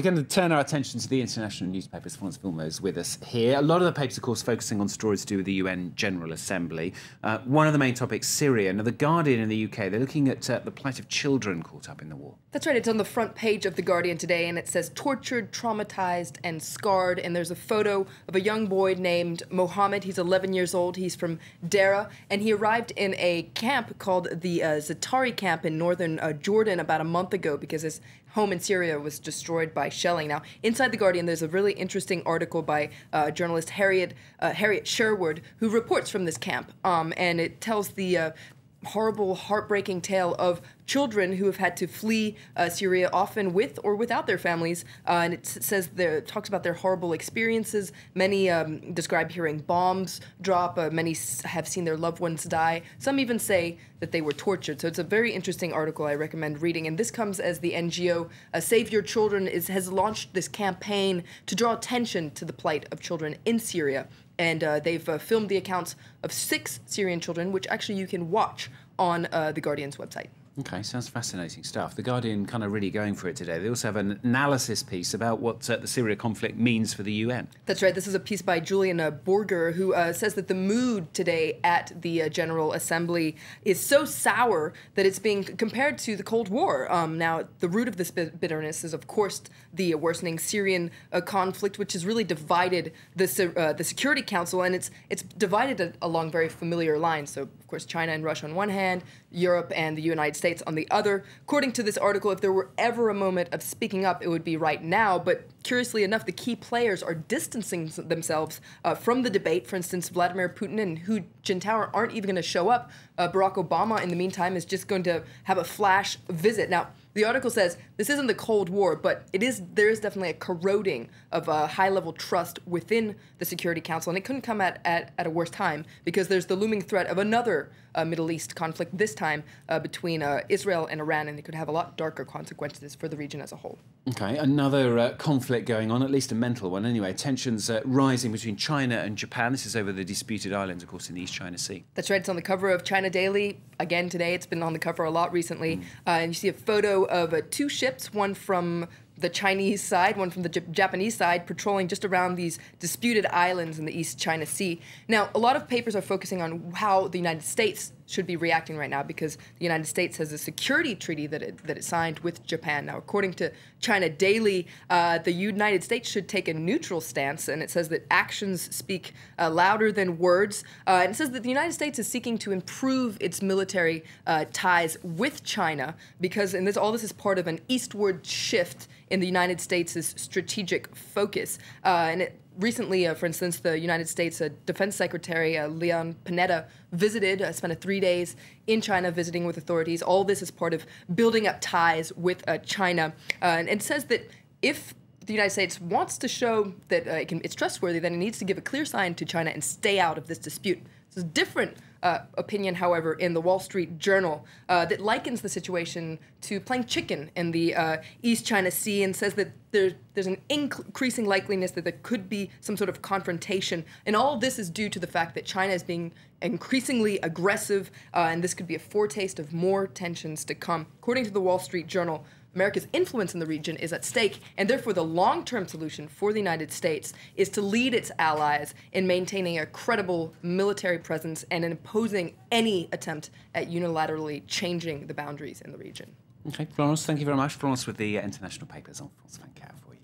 We're going to turn our attention to the international newspapers. Florence Vilmos is with us here. A lot of the papers, of course, focusing on stories to do with the UN General Assembly. One of the main topics, Syria. Now, The Guardian in the UK, they're looking at the plight of children caught up in the war. That's right. It's on the front page of The Guardian today, and it says tortured, traumatized, and scarred. And there's a photo of a young boy named Mohammed. He's 11 years old. He's from Dera, and he arrived in a camp called the Zatari camp in northern Jordan about a month ago because his home in Syria was destroyed by shelling. Now, inside The Guardian, there's a really interesting article by journalist Harriet Sherwood, who reports from this camp, and it tells the horrible, heartbreaking tale of children who have had to flee Syria, often with or without their families, and it says talks about their horrible experiences. Many describe hearing bombs drop. Many have seen their loved ones die. Some even say that they were tortured. So it's a very interesting article I recommend reading. And this comes as the NGO Save Your Children has launched this campaign to draw attention to the plight of children in Syria. And they've filmed the accounts of 6 Syrian children, which actually you can watch on The Guardian's website. OK, sounds fascinating stuff. The Guardian kind of really going for it today. They also have an analysis piece about what the Syria conflict means for the UN. That's right. This is a piece by Julian Borger, who says that the mood today at the General Assembly is so sour that it's being compared to the Cold War. Now, the root of this bitterness is, of course, the worsening Syrian conflict, which has really divided the Security Council, and it's divided along very familiar lines. So, of course, China and Russia on one hand, Europe and the United States on the other. According to this article, if there were ever a moment of speaking up, it would be right now. But curiously enough, the key players are distancing themselves from the debate. For instance, Vladimir Putin and Hu Jintao aren't even going to show up. Barack Obama, in the meantime, is just going to have a flash visit. Now, the article says this isn't the Cold War, but there is definitely a corroding of high-level trust within the Security Council, and it couldn't come at a worse time because there's the looming threat of another Middle East conflict, this time between Israel and Iran, and it could have a lot darker consequences for the region as a whole. OK, another conflict going on, at least a mental one anyway. Tensions rising between China and Japan. This is over the disputed islands, of course, in the East China Sea. That's right. It's on the cover of China Daily. Again today, it's been on the cover a lot recently. And you see a photo of 2 ships, one from the Chinese side, one from the Japanese side, patrolling just around these disputed islands in the East China Sea. Now, a lot of papers are focusing on how the United States should be reacting right now because the United States has a security treaty that it signed with Japan. Now, according to China Daily, the United States should take a neutral stance, and it says that actions speak louder than words. And it says that the United States is seeking to improve its military ties with China because all this is part of an eastward shift in the United States' strategic focus. Recently, for instance, the United States Defense Secretary Leon Panetta spent 3 days in China visiting with authorities. All this is part of building up ties with China. And it says that if the United States wants to show that it's trustworthy, then it needs to give a clear sign to China and stay out of this dispute. It's a different opinion, however, in the Wall Street Journal that likens the situation to playing chicken in the East China Sea and says that there's an increasing likeliness that there could be some sort of confrontation. And all this is due to the fact that China is being increasingly aggressive, and this could be a foretaste of more tensions to come. According to the Wall Street Journal, America's influence in the region is at stake, and therefore the long-term solution for the United States is to lead its allies in maintaining a credible military presence and in opposing any attempt at unilaterally changing the boundaries in the region. OK, Florence, thank you very much. Florence with the international papers on France 24 for you.